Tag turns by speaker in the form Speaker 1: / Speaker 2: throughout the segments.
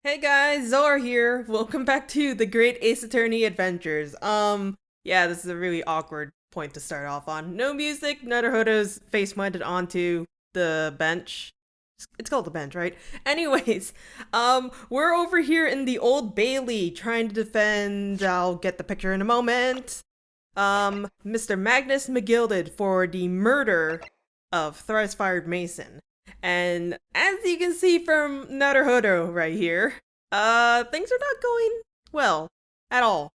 Speaker 1: Hey guys, Zora here. Welcome back to the Great Ace Attorney Adventures. Yeah, this is a really awkward point to start off on. No music, Naruhodo's face planted onto the bench. It's called the bench, right? Anyways, we're over here in the Old Bailey trying to defend, I'll get the picture in a moment, Mr. Magnus McGilded for the murder of thrice-fired Mason. And as you can see from Naruhodo right here, things are not going well at all.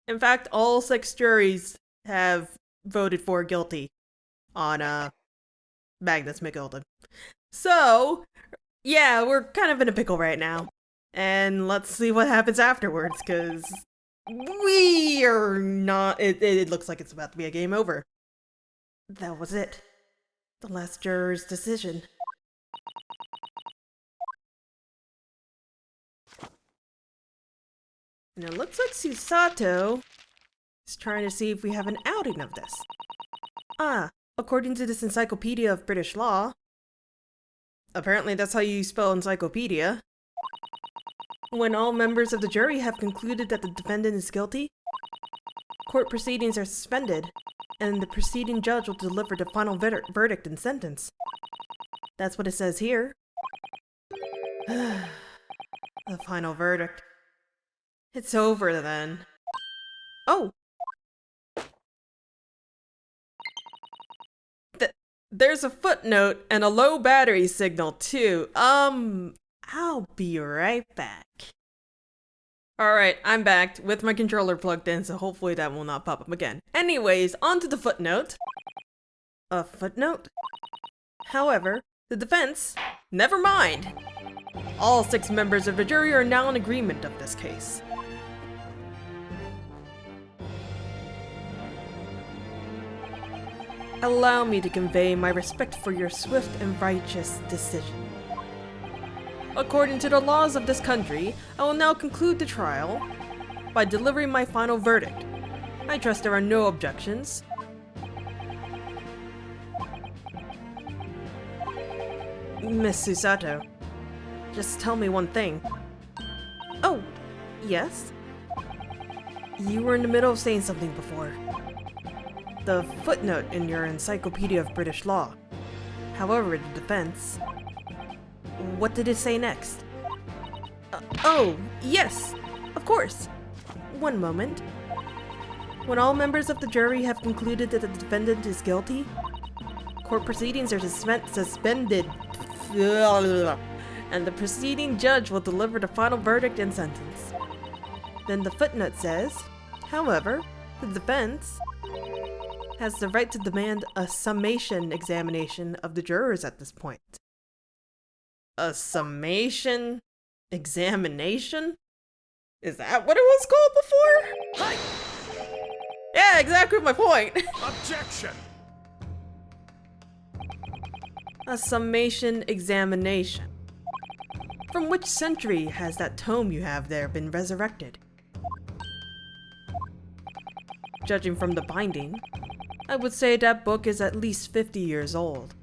Speaker 1: In fact, all 6 juries have voted for guilty on Magnus McGilded. So, yeah, we're kind of in a pickle right now. And let's see what happens afterwards, because we are not. It looks like it's about to be a game over. That was it. The last juror's decision. And it looks like Susato is trying to see if we have an outing of this. According to this encyclopedia of British law, apparently that's how you spell encyclopedia, when all members of the jury have concluded that the defendant is guilty, court proceedings are suspended, and the preceding judge will deliver the final verdict and sentence. That's what it says here. The final verdict. It's over then. Oh! There's a footnote and a low battery signal too. I'll be right back. Alright, I'm back with my controller plugged in, so hopefully that will not pop up again. Anyways, on to the footnote. A footnote? However, the defense, never mind. All 6 members of the jury are now in agreement of this case. Allow me to convey my respect for your swift and righteous decision. According to the laws of this country, I will now conclude the trial by delivering my final verdict. I trust there are no objections. Miss Susato, just tell me one thing. Oh, yes? You were in the middle of saying something before. The footnote in your Encyclopedia of British Law. However, the defense... What did it say next? Oh, yes! Of course! One moment. When all members of the jury have concluded that the defendant is guilty, court proceedings are suspended, and the preceding judge will deliver the final verdict and sentence. Then the footnote says, however, the defense has the right to demand a summation examination of the jurors at this point. A summation examination? Is that what it was called before?
Speaker 2: Hi.
Speaker 1: Yeah, exactly my point.
Speaker 2: Objection!
Speaker 1: A summation examination. From which century has that tome you have there been resurrected? Judging from the binding, I would say that book is at least 50 years old.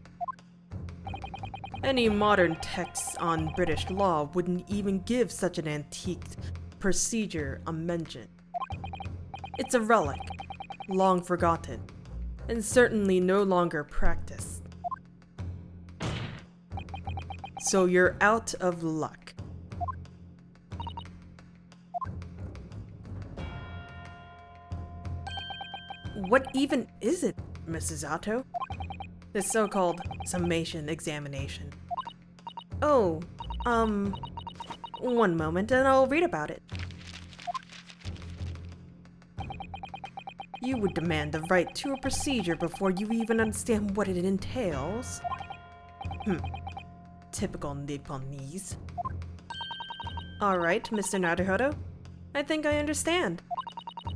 Speaker 1: Any modern texts on British law wouldn't even give such an antique procedure a mention. It's a relic, long forgotten, and certainly no longer practiced. So you're out of luck. What even is it, Mrs. Otto? This so-called summation examination. Oh, one moment and I'll read about it. You would demand the right to a procedure before you even understand what it entails. Typical Nipponese. Alright, Mr. Naruhodo. I think I understand.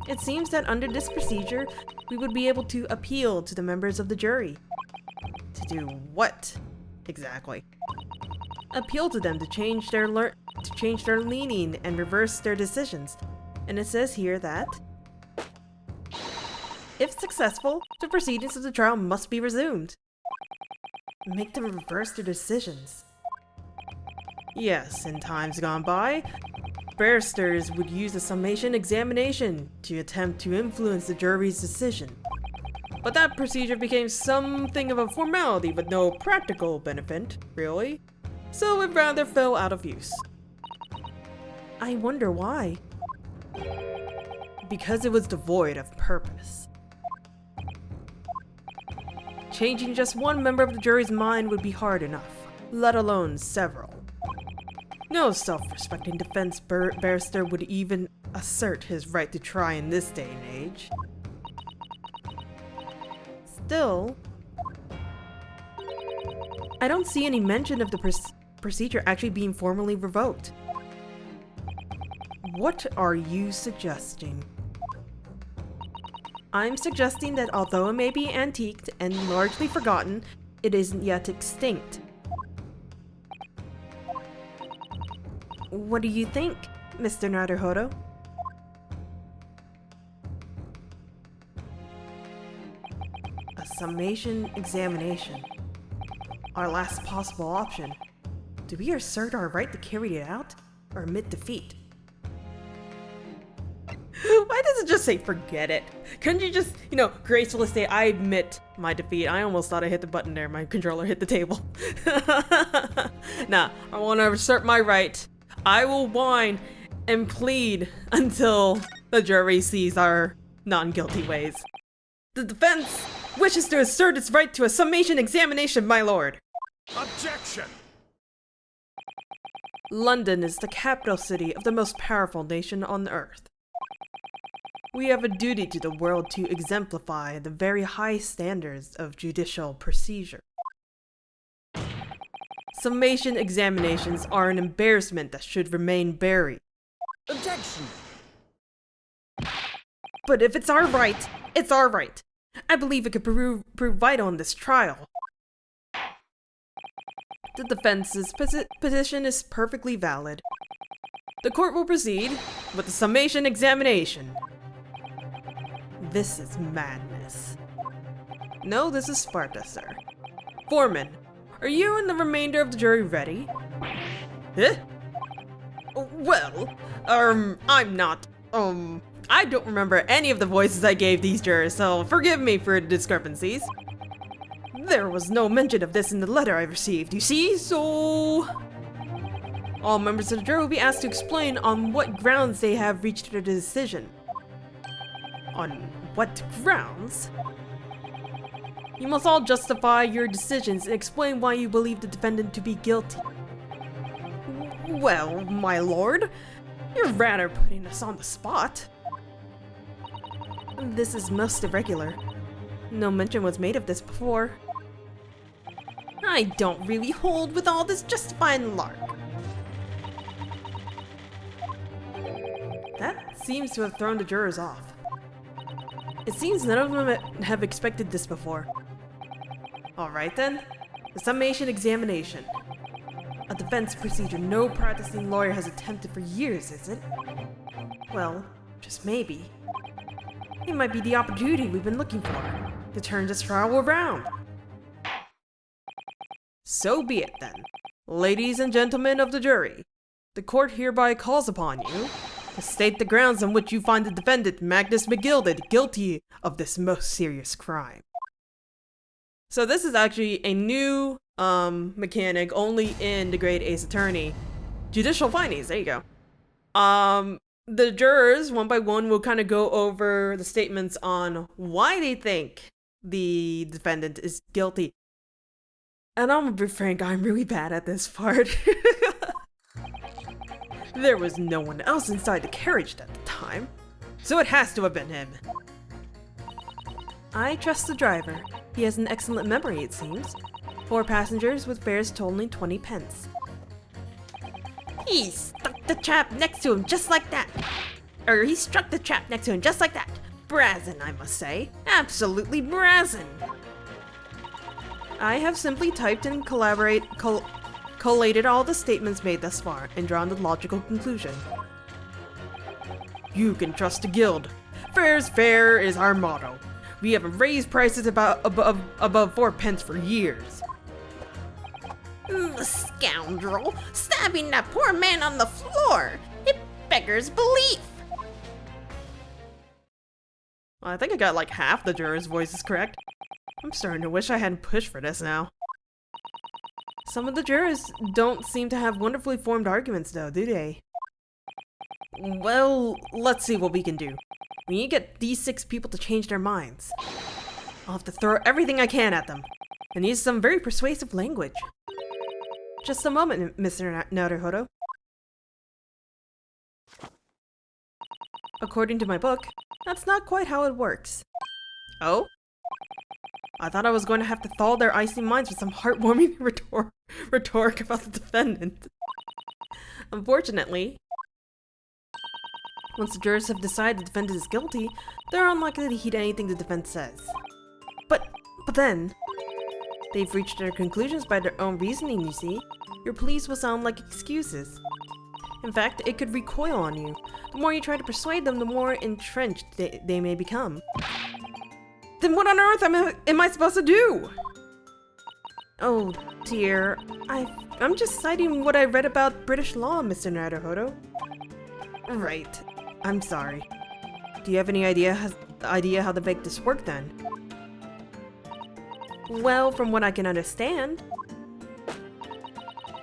Speaker 1: It seems that under this procedure, we would be able to appeal to the members of the jury. To do what, exactly? Appeal to them to change their leaning and reverse their decisions. And it says here that, if successful, the proceedings of the trial must be resumed. Make them reverse their decisions. Yes, in times gone by, barristers would use a summation examination to attempt to influence the jury's decision. But that procedure became something of a formality with no practical benefit, really. So it rather fell out of use. I wonder why. Because it was devoid of purpose. Changing just one member of the jury's mind would be hard enough, let alone several. No self-respecting defense barrister would even assert his right to try in this day and age. Still, I don't see any mention of the procedure actually being formally revoked. What are you suggesting? I'm suggesting that although it may be antiqued and largely forgotten, it isn't yet extinct. What do you think, Mr. Naruhodo? A summation examination. Our last possible option. Do we assert our right to carry it out, or admit defeat? Why does it just say forget it? Couldn't you just, gracefully say, I admit my defeat? I almost thought I hit the button there. My controller hit the table. Nah, I want to assert my right. I will whine and plead until the jury sees our non-guilty ways. The defense wishes to assert its right to a summation examination, my lord.
Speaker 2: Objection!
Speaker 1: London is the capital city of the most powerful nation on earth. We have a duty to the world to exemplify the very high standards of judicial procedure. Summation examinations are an embarrassment that should remain buried.
Speaker 2: Objection!
Speaker 1: But if it's our right, it's our right. I believe it could prove vital in this trial. The defense's position is perfectly valid. The court will proceed with the summation examination. This is madness. No, this is Sparta, sir. Foreman, are you and the remainder of the jury ready? Huh? Well, I'm not, I don't remember any of the voices I gave these jurors, so forgive me for the discrepancies. There was no mention of this in the letter I received, you see, so... All members of the jury will be asked to explain on what grounds they have reached their decision. On what grounds? You must all justify your decisions and explain why you believe the defendant to be guilty. Well, my lord, you're rather putting us on the spot. This is most irregular. No mention was made of this before. I don't really hold with all this justifying lark. That seems to have thrown the jurors off. It seems none of them have expected this before. Alright then, the summation examination. A defense procedure no practicing lawyer has attempted for years, is it? Well, just maybe. It might be the opportunity we've been looking for, to turn this trial around. So be it then. Ladies and gentlemen of the jury, the court hereby calls upon you to state the grounds on which you find the defendant, Magnus McGilded, guilty of this most serious crime. So this is actually a new mechanic only in the Great Ace Attorney. Judicial findings, there you go. The jurors, one by one, will kind of go over the statements on why they think the defendant is guilty. And I'm gonna be frank, I'm really bad at this part. There was no one else inside the carriage at the time, so it has to have been him. I trust the driver. He has an excellent memory, it seems. 4 passengers with fares totaling 20 pence. He stuck the chap next to him just like that. He struck the chap next to him just like that. Brazen, I must say. Absolutely brazen. I have simply typed and collated all the statements made thus far and drawn the logical conclusion. You can trust the guild. Fair's fair is our motto. We haven't raised prices above 4 pence for years.
Speaker 3: The scoundrel! Stabbing that poor man on the floor! It beggars belief!
Speaker 1: Well, I think I got like half the jurors' voices correct. I'm starting to wish I hadn't pushed for this now. Some of the jurors don't seem to have wonderfully formed arguments though, do they? Well, let's see what we can do. We need to get these 6 people to change their minds. I'll have to throw everything I can at them, and use some very persuasive language. Just a moment, Mr. Naruhodo. According to my book, that's not quite how it works. Oh? I thought I was going to have to thaw their icy minds with some heartwarming rhetoric about the defendant. Unfortunately, once the jurors have decided the defendant is guilty, they're unlikely to heed anything the defense says. But then, they've reached their conclusions by their own reasoning, you see. Your pleas will sound like excuses. In fact, it could recoil on you. The more you try to persuade them, the more entrenched they may become. Then what on earth am I supposed to do? Oh dear, I'm just citing what I read about British law, Mr. Naruhodo. Right, I'm sorry. Do you have any idea how to make this work then? Well, from what I can understand,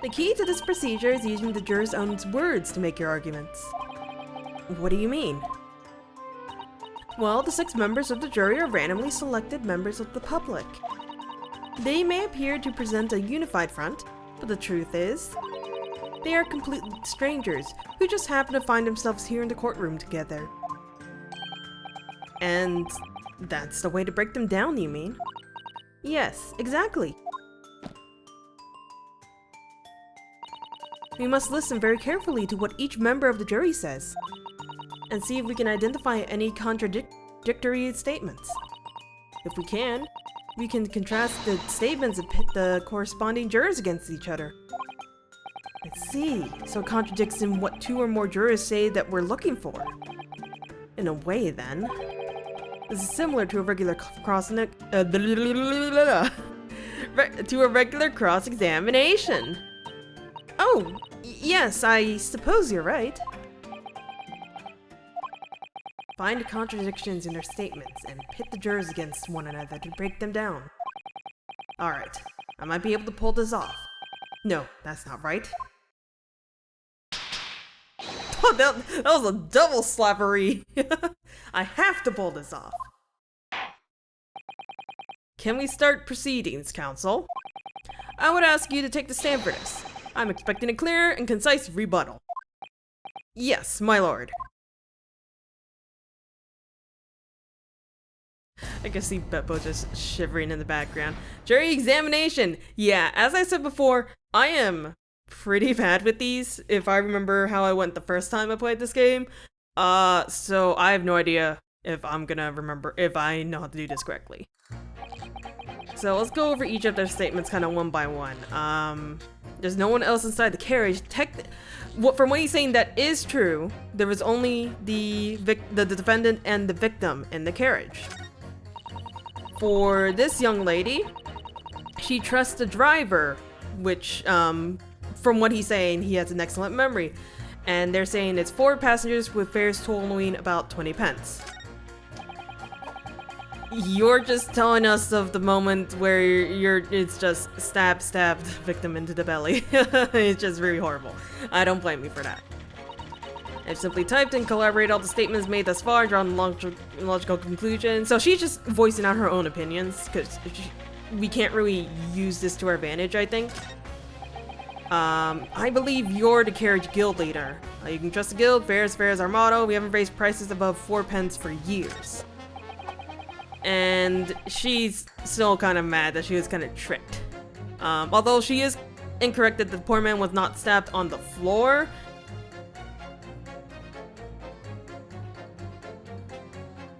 Speaker 1: the key to this procedure is using the jurors' own words to make your arguments. What do you mean? Well, the 6 members of the jury are randomly selected members of the public. They may appear to present a unified front, but the truth is, they are complete strangers who just happen to find themselves here in the courtroom together. And that's the way to break them down, you mean? Yes, exactly. We must listen very carefully to what each member of the jury says, and see if we can identify any contradictory statements. If we can contrast the statements and pit the corresponding jurors against each other. Let's see, so it contradicts in what 2 or more jurors say that we're looking for. In a way, then, this is similar to a regular cross-examination. Oh, yes, I suppose you're right. Find the contradictions in their statements and pit the jurors against one another to break them down. Alright, I might be able to pull this off. No, that's not right. Oh, that was a double slappery. I have to pull this off. Can we start proceedings, counsel? I would ask you to take the stand for this. I'm expecting a clear and concise rebuttal. Yes, my lord. I can see Beppo just shivering in the background. Jury examination! Yeah, as I said before, I am pretty bad with these, if I remember how I went the first time I played this game. So I have no idea if I'm gonna remember, if I know how to do this correctly. So let's go over each of their statements kind of one by one. There's no one else inside the carriage. From what he's saying, that is true. There was only the defendant and the victim in the carriage. For this young lady, she trusts the driver, which, from what he's saying, he has an excellent memory. And they're saying it's 4 passengers with fares totaling about 20 pence. You're just telling us of the moment where it's just stabbed the victim into the belly. It's just very horrible. I don't blame you for that. I've simply typed and collaborated all the statements made thus far, drawn a logical conclusion. So she's just voicing out her own opinions, because we can't really use this to our advantage, I think. I believe you're the carriage guild leader. You can trust the guild, fares our motto. We haven't raised prices above 4 pence for years. And she's still kind of mad that she was kind of tricked. Although she is incorrect that the poor man was not stabbed on the floor.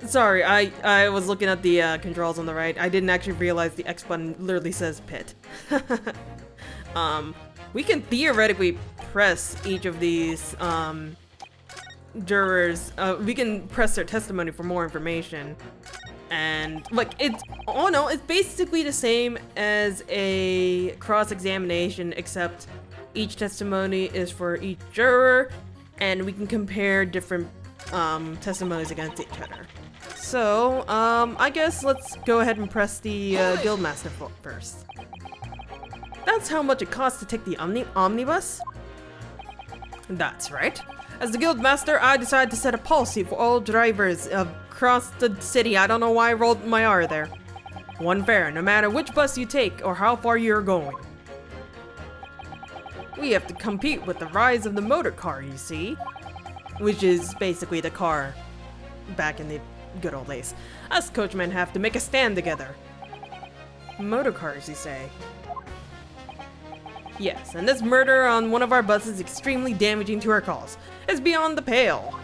Speaker 1: Sorry, I was looking at the controls on the right. I didn't actually realize the X button literally says pit. We can theoretically press each of these jurors. We can press their testimony for more information. And like it's basically the same as a cross-examination, except each testimony is for each juror, and we can compare different testimonies against each other. So, I guess let's go ahead and press the Guildmaster first. That's how much it costs to take the omnibus? That's right. As the Guildmaster, I decided to set a policy for all drivers across the city. I don't know why I rolled my R there. One fare, no matter which bus you take or how far you're going. We have to compete with the rise of the motor car, you see. Which is basically the car back in the good old days. Us coachmen have to make a stand together. Motor cars, you say? Yes, and this murder on one of our buses is extremely damaging to our cause. It's beyond the pale.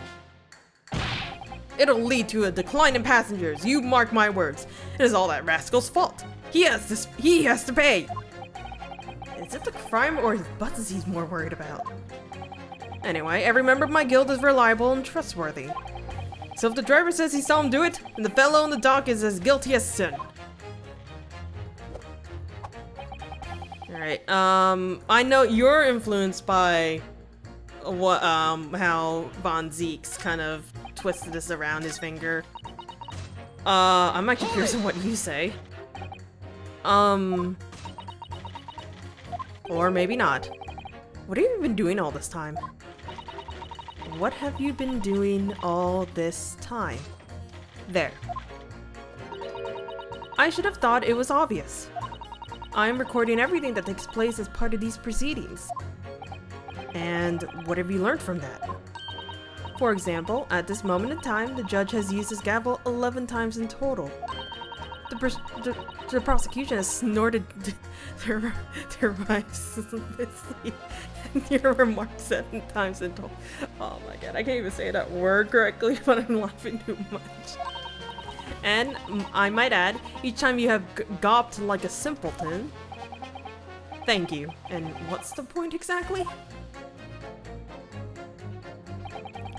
Speaker 1: It'll lead to a decline in passengers, you mark my words. It is all that rascal's fault. He has to pay. Is it the crime or his buses he's more worried about? Anyway, every member of my guild is reliable and trustworthy. So if the driver says he saw him do it, then the fellow in the dock is as guilty as sin. Alright, I know you're influenced by what, how Von Zeke's kind of twisted this around his finger. I'm actually curious on what you say. Or maybe not. What have you been doing all this time? What have you been doing all this time? There. I should have thought it was obvious. I am recording everything that takes place as part of these proceedings. And what have you learned from that? For example, at this moment in time, the judge has used his gavel 11 times in total. The prosecution has snorted their your remarks 7 times in total. Oh my god, I can't even say that word correctly, but I'm laughing too much. And I might add, each time you have gawped like a simpleton. Thank you. And what's the point exactly?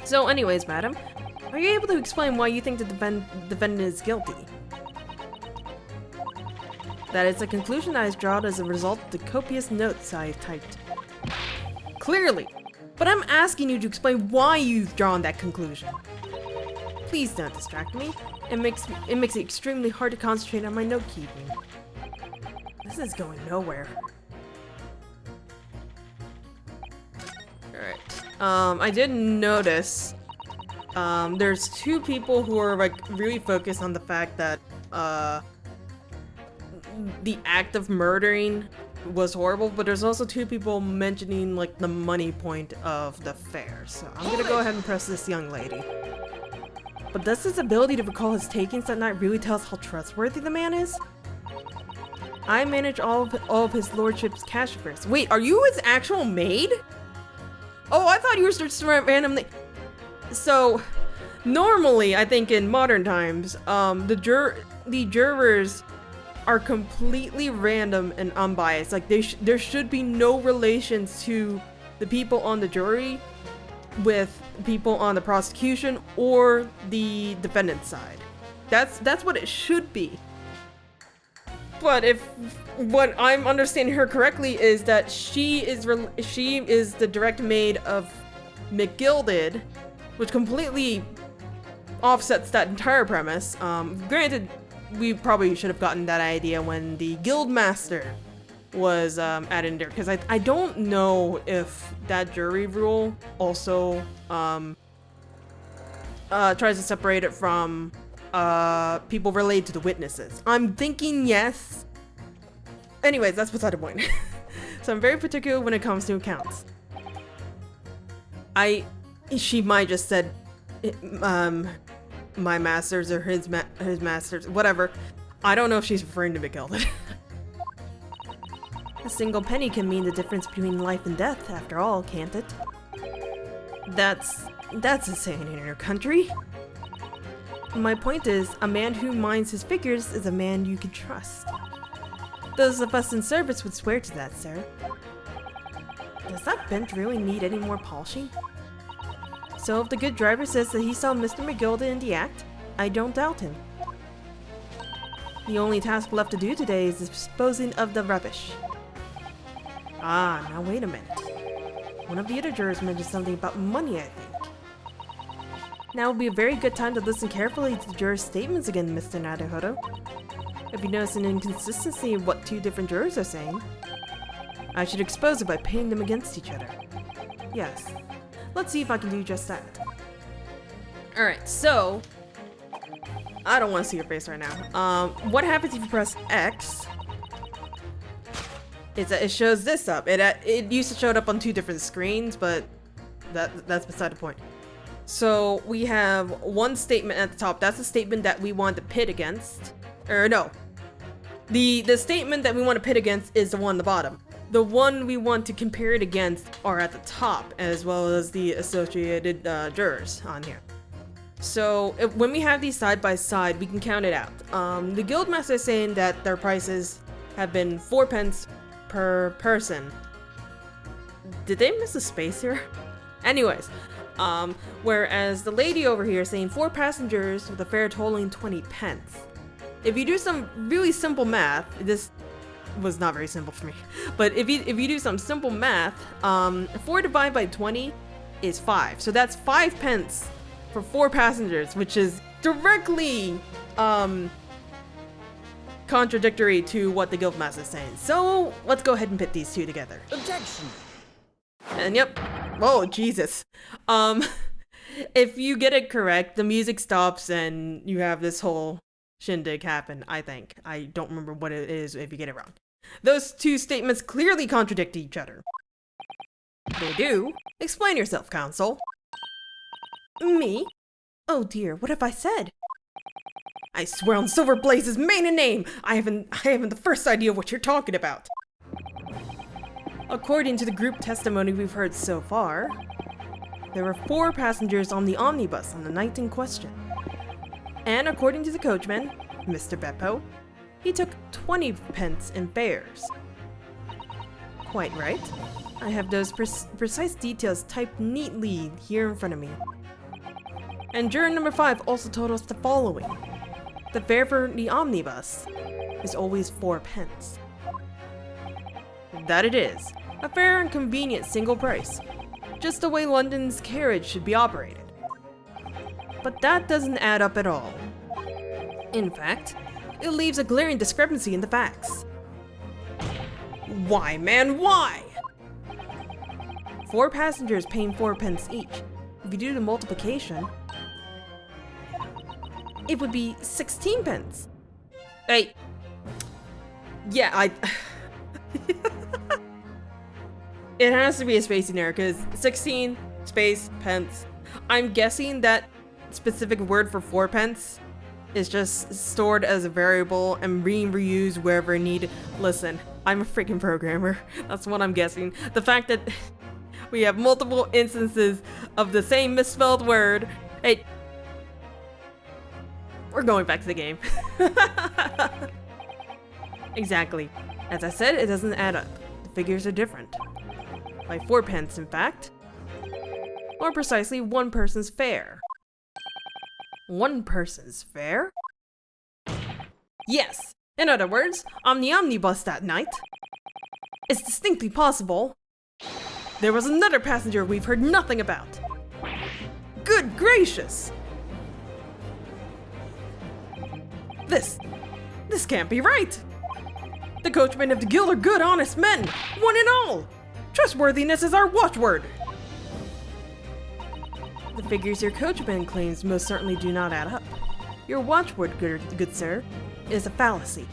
Speaker 1: So anyways, madam, are you able to explain why you think the defendant is guilty? That is a conclusion that is drawn as a result of the copious notes I have typed. Clearly, but I'm asking you to explain why you've drawn that conclusion. Please don't distract me. It makes it extremely hard to concentrate on my note keeping. This is going nowhere. Alright. I did notice there's 2 people who are like really focused on the fact that the act of murdering was horrible, but there's also 2 people mentioning like the money point of the fare. So I'm gonna go ahead and press this young lady. But does his ability to recall his takings that night really tell us how trustworthy the man is? I manage all of his lordship's cash affairs. Wait, are you his actual maid? Oh, I thought you were just randomly. So, normally, I think in modern times, the jurors are completely random and unbiased. Like there should be no relations to the people on the jury with people on the prosecution or the defendant's side. That's what it should be. But if what I'm understanding her correctly is that she is the direct maid of McGilded, which completely offsets that entire premise. Granted, we probably should have gotten that idea when the Guildmaster was added in there, because I don't know if that jury rule also tries to separate it from people related to the witnesses. I'm thinking yes. Anyways, that's beside the point. So I'm very particular when it comes to accounts. She might just said my masters or his masters, whatever. I don't know if she's referring to McGilded. A single penny can mean the difference between life and death, after all, can't it? That's a saying in your country. My point is, a man who minds his figures is a man you can trust. Those of us in service would swear to that, sir. Does that bench really need any more polishing? So if the good driver says that he saw Mr. McGilded in the act, I don't doubt him. The only task left to do today is disposing of the rubbish. Ah, now wait a minute. One of the other jurors mentioned something about money, I think. Now would be a very good time to listen carefully to the jurors' statements again, Mr. Naruhodo. If you notice an inconsistency in what two different jurors are saying, I should expose it by pitting them against each other. Yes. Let's see if I can do just that. Alright, so... I don't want to see your face right now. What happens if you press X? It shows this up. It used to show it up on two different screens, but that's beside the point. So we have one statement at the top. That's the statement that we want to pit against. Or no. The statement that we want to pit against is the one on the bottom. The one we want to compare it against are at the top, as well as the associated jurors on here. So when we have these side by side, we can count it out. The guildmaster is saying that their prices have been 4 pence per person. Did they miss a space here? Anyways, whereas the lady over here is saying 4 passengers with a fare totaling 20 pence. If you do some really simple math, this was not very simple for me, but if you do some simple math, 4 divided by 20 is 5. So that's 5 pence for 4 passengers, which is directly contradictory to what the guildmaster is saying. So let's go ahead and pit these two together.
Speaker 2: Objection!
Speaker 1: And yep. Oh, Jesus. If you get it correct, the music stops and you have this whole shindig happen, I think. I don't remember what it is if you get it wrong. Those two statements clearly contradict each other. They do. Explain yourself, counsel. Me? Oh dear, what have I said? I swear on Silver Blaze's maiden name, I haven't the first idea what you're talking about. According to the group testimony we've heard so far, there were 4 passengers on the omnibus on the night in question. And according to the coachman, Mr. Beppo, he took 20 pence in fares. Quite right. I have those precise details typed neatly here in front of me. And juror number 5 also told us the following. The fare for the omnibus is always 4 pence. That it is. A fair and convenient single price. Just the way London's carriage should be operated. But that doesn't add up at all. In fact, it leaves a glaring discrepancy in the facts. Why, man, why? 4 passengers paying 4 pence each. If you do the multiplication, it would be 16 pence. Hey. Yeah, it has to be a spacing error, because 16 space pence. I'm guessing that specific word for 4 pence is just stored as a variable and being reused wherever needed. Listen, I'm a freaking programmer. That's what I'm guessing. The fact that we have multiple instances of the same misspelled word. Hey, we're going back to the game. Exactly. As I said, it doesn't add up. The figures are different. By 4 pence, in fact. More precisely, 1 person's fare. 1 person's fare? Yes. In other words, on the omnibus that night, it's distinctly possible there was another passenger we've heard nothing about. Good gracious! This can't be right! The coachmen of the guild are good, honest men, one and all! Trustworthiness is our watchword! The figures your coachman claims most certainly do not add up. Your watchword, good sir, is a fallacy.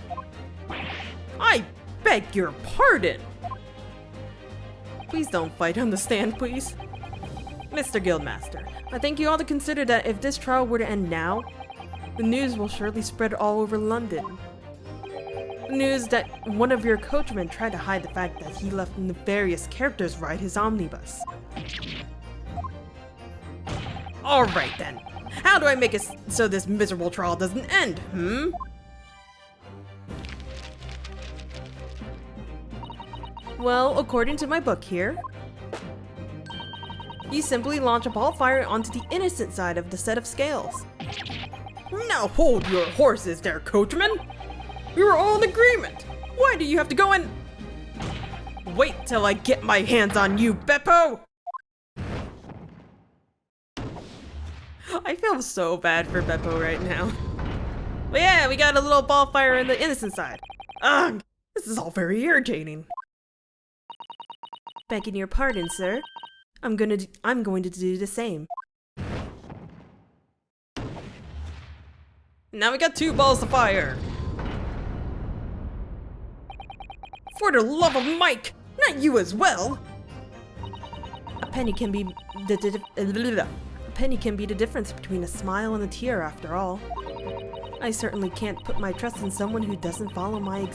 Speaker 1: I beg your pardon! Please don't fight on the stand, please. Mr. Guildmaster, I think you ought to consider that if this trial were to end now, the news will surely spread all over London. The news that one of your coachmen tried to hide the fact that he let nefarious characters ride his omnibus. Alright then, how do I make it so this miserable trial doesn't end, Well, according to my book here, you simply launch a ball fire onto the innocent side of the set of scales. Now hold your horses there, coachman! We were all in agreement. Why do you have to go and... Wait till I get my hands on you, Beppo! I feel so bad for Beppo right now. But yeah, we got a little ball fire in the innocent side. Ugh, this is all very irritating.
Speaker 3: Begging your pardon, sir. I'm going to do the same.
Speaker 1: Now we got 2 balls of fire. For the love of Mike, not you as well.
Speaker 3: A penny can be the difference between a smile and a tear, after all. I certainly can't put my trust in someone who doesn't follow my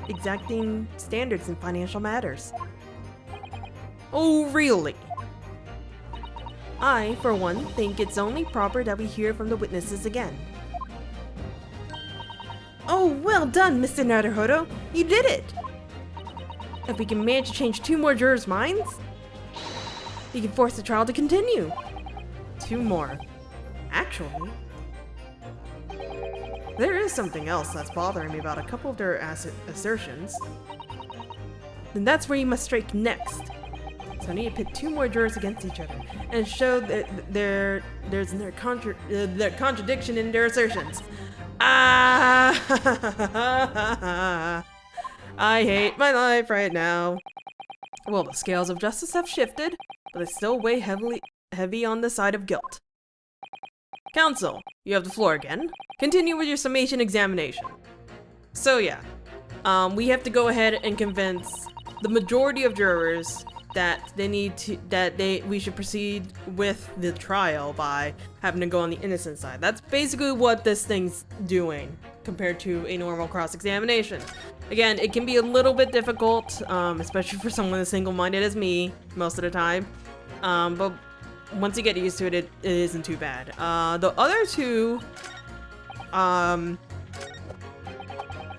Speaker 3: exacting standards in financial matters.
Speaker 1: Oh, really?
Speaker 3: I, for one, think it's only proper that we hear from the witnesses again. Oh, well done, Mr. Naruhodo! You did it! If we can manage to change 2 more jurors' minds, we can force the trial to continue.
Speaker 1: 2 more. Actually, there is something else that's bothering me about a couple of their assertions.
Speaker 3: Then that's where you must strike next.
Speaker 1: So I need to pit 2 more jurors against each other and show that there's their contradiction in their assertions. Ah! I hate my life right now. Well, the scales of justice have shifted, but they still weigh heavy on the side of guilt. Counsel, you have the floor again. Continue with your summation examination. So yeah, we have to go ahead and convince the majority of jurors that we should proceed with the trial by having to go on the innocent side. That's basically what this thing's doing compared to a normal cross-examination. Again, it can be a little bit difficult, especially for someone as single-minded as me most of the time. But once you get used to it, it isn't too bad. The other 2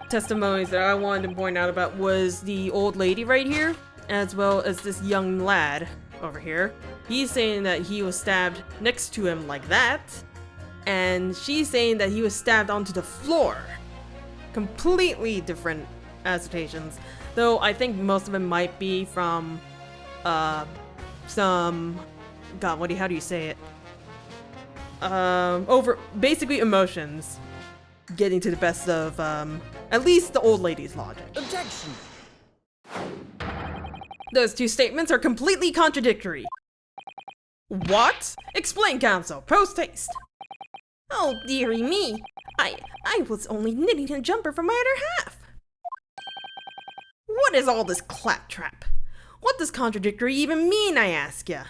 Speaker 1: testimonies that I wanted to point out about was the old lady right here, as well as this young lad over here. He's saying that he was stabbed next to him like that, and she's saying that he was stabbed onto the floor. Completely different assertions, though I think most of them might be from some, God, how do you say it? Basically emotions getting to the best of at least the old lady's logic.
Speaker 2: Objection!
Speaker 1: Those 2 statements are completely contradictory. What? Explain, counsel. Post haste.
Speaker 3: Oh, dearie me. I was only knitting a jumper for my other half.
Speaker 1: What is all this claptrap? What does contradictory even mean, I ask ya?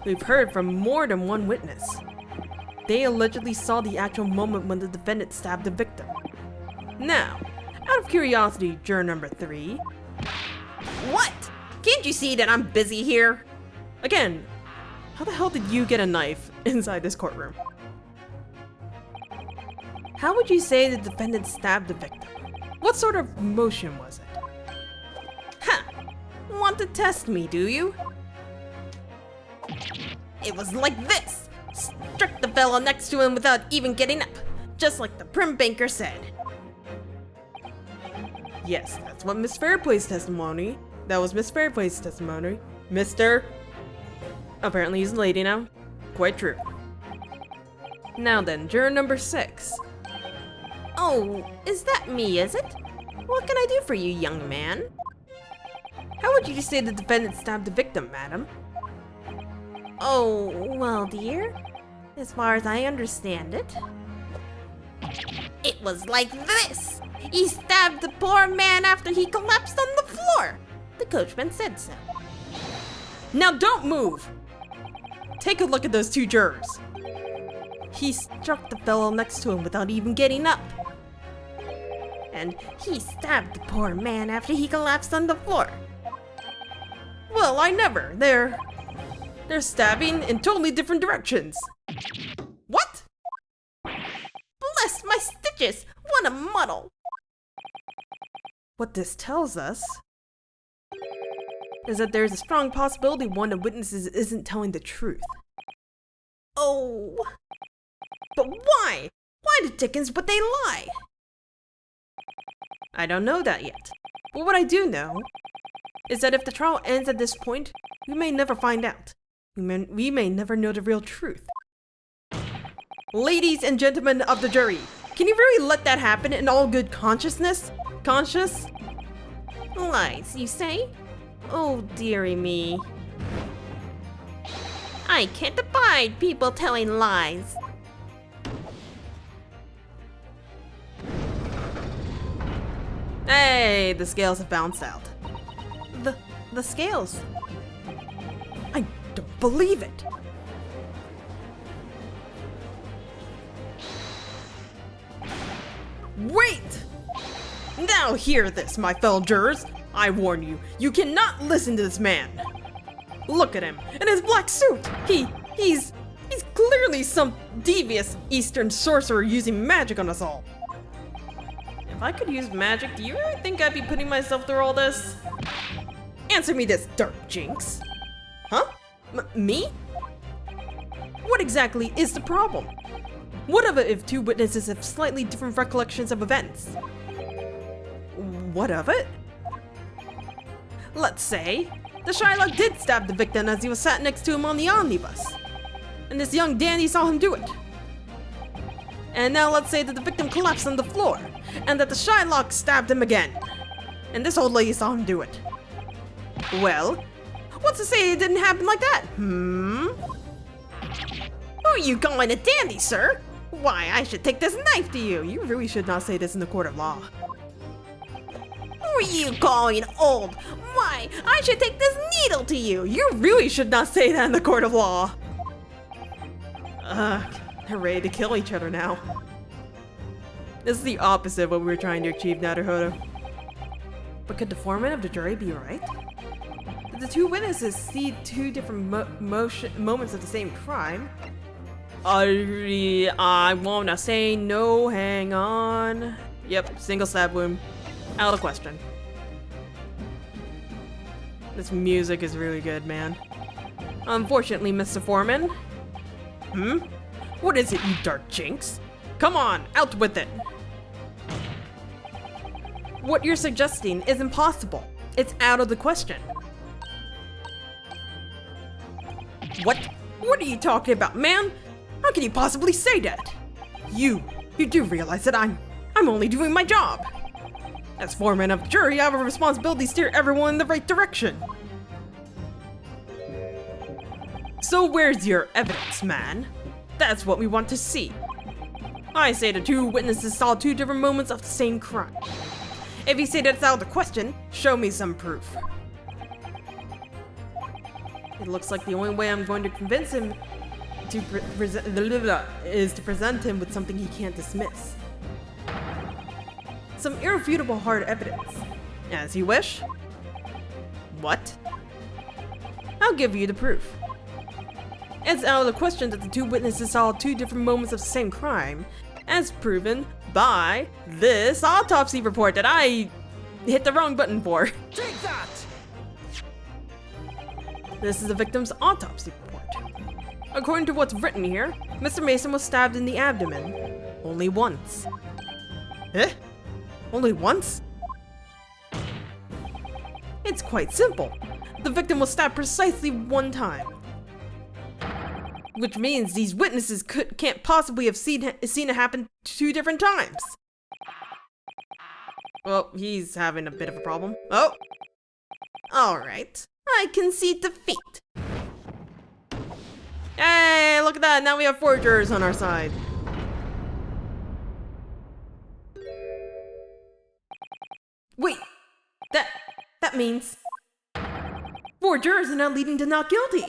Speaker 1: We've heard from more than one witness. They allegedly saw the actual moment when the defendant stabbed the victim. Now, out of curiosity, juror number 3.
Speaker 3: What? Can't you see that I'm busy here?
Speaker 1: Again, how the hell did you get a knife inside this courtroom? How would you say the defendant stabbed the victim? What sort of motion was it?
Speaker 3: Ha! Want to test me, do you? It was like this! Struck the fellow next to him without even getting up, just like the prim banker said.
Speaker 1: Yes, that's what Miss Fairplay's testimony. That was Miss Fairplay's testimony. Mr. Apparently he's a lady now. Quite true. Now then, juror number 6.
Speaker 3: Oh, is that me, is it? What can I do for you, young man?
Speaker 1: How would you say the defendant stabbed the victim, madam?
Speaker 3: Oh, well, dear, as far as I understand it, it was like this. He stabbed the poor man after he collapsed on the floor. The coachman said so.
Speaker 1: Now don't move! Take a look at those 2 jurors.
Speaker 3: He struck the fellow next to him without even getting up. And he stabbed the poor man after he collapsed on the floor.
Speaker 1: Well, I never. They're stabbing in totally different directions. What?
Speaker 3: Bless my stitches! What a muddle!
Speaker 1: What this tells us is that there's a strong possibility one of the witnesses isn't telling the truth.
Speaker 3: Oh, but why? Why the dickens would they lie? I don't know that yet. But what I do know is that if the trial ends at this point, we may never find out. We may never know the real truth. Ladies and gentlemen of the jury, can you really let that happen in all good consciousness? Conscious? Lies, you say? Oh, dearie me. I can't abide people telling lies. Hey, the scales have bounced out. The scales? I don't believe it. Wait! Now hear this, my fellow jurors. I warn you, you cannot listen to this man. Look at him, in his black suit. He's clearly some devious Eastern sorcerer using magic on us all. If I could use magic, do you really think I'd be putting myself through all this? Answer me this, Dark Jinx. Huh? Me? What exactly is the problem? What of it if two witnesses have slightly different recollections of events? What of it? Let's say the Shylock did stab the victim as he was sat next to him on the omnibus, and this young dandy saw him do it. And now let's say that the victim collapsed on the floor, and that the Shylock stabbed him again, and this old lady saw him do it. Well, what's to say it didn't happen like that? Who are you calling a dandy, sir? Why, I should take this knife to you. You really should not say this in the court of law. Who are you calling old? Why, I should take this needle to you. You really should not say that in the court of law. They're ready to kill each other now. This is the opposite of what we were trying to achieve, Naruhodo. But could the foreman of the jury be right? Did the two witnesses see two different moments of the same crime? I wanna say no, hang on. Yep, single stab wound. Out of question. This music is really good, man. Unfortunately, Mr. Foreman. What is it, you dark jinx? Come on, out with it! What you're suggesting is impossible. It's out of the question. What? What are you talking about, man? How can you possibly say that? You do realize that I'm only doing my job. As foreman of the jury, I have a responsibility to steer everyone in the right direction. So where's your evidence, man? That's what we want to see. I say the two witnesses saw two different moments of the same crime. If you say that's out of the question, show me some proof. It looks like the only way I'm going to convince him to is to present him with something he can't dismiss. Some irrefutable hard evidence. As you wish. What? I'll give you the proof. It's out of the question that the two witnesses saw two different moments of the same crime, as proven by this autopsy report that I hit the wrong button for.
Speaker 2: Take that!
Speaker 3: This is the victim's autopsy report. According to what's written here, Mr. Mason was stabbed in the abdomen. Only once. Eh? Only once? It's quite simple. The victim was stabbed precisely one time. Which means these witnesses can't possibly have seen it happen two different times. Well, he's having a bit of a problem. Oh! Alright. I concede defeat. Hey, look at that! Now we have 4 jurors on our side. Wait! That means 4 jurors are now leading to not guilty!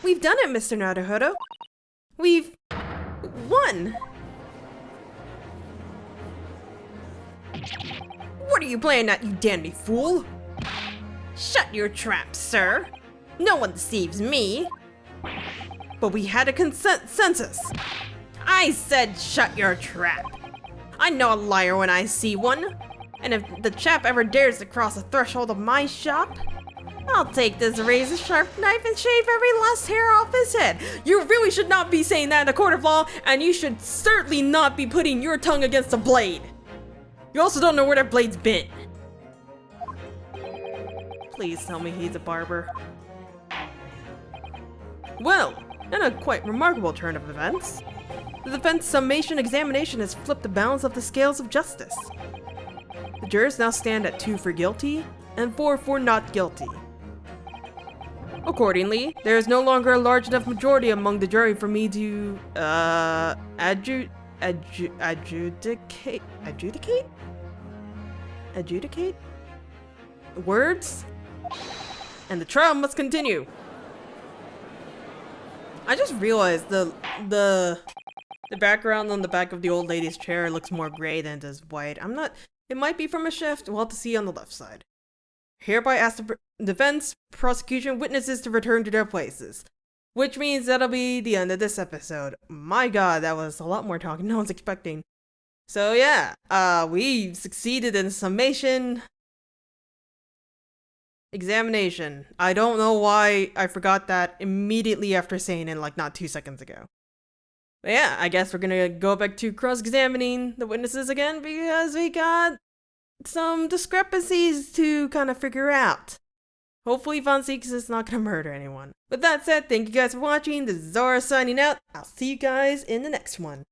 Speaker 3: We've done it, Mr. Naruhodo. We've won! What are you playing at, you dandy fool? Shut your trap, sir. No one deceives me. But we had a consensus. I said shut your trap. I know a liar when I see one. And if the chap ever dares to cross the threshold of my shop, I'll take this razor-sharp knife and shave every last hair off his head. You really should not be saying that in a court of law, and you should certainly not be putting your tongue against a blade.
Speaker 1: You also don't know where that blade's been. Please tell me he's a barber. Well, in a quite remarkable turn of events, the defense summation examination has flipped the balance of the scales of justice. The jurors now stand at 2 for guilty and 4 for not guilty. Accordingly, there is no longer a large enough majority among the jury for me to, adjudicate? Adjudicate? Words? And the trial must continue. I just realized the background on the back of the old lady's chair looks more gray than it does white. It might be from a shift. We'll have to see on the left side. Hereby ask the defense, prosecution, witnesses to return to their places. Which means that'll be the end of this episode. My god, that was a lot more talking than I was expecting. So yeah, we succeeded in summation examination. I don't know why I forgot that immediately after saying it like not 2 seconds ago. But yeah, I guess we're gonna go back to cross-examining the witnesses again because we got some discrepancies to kind of figure out. Hopefully Von Seeks is not gonna murder anyone. With that said, thank you guys for watching. This is Zora signing out. I'll see you guys in the next one.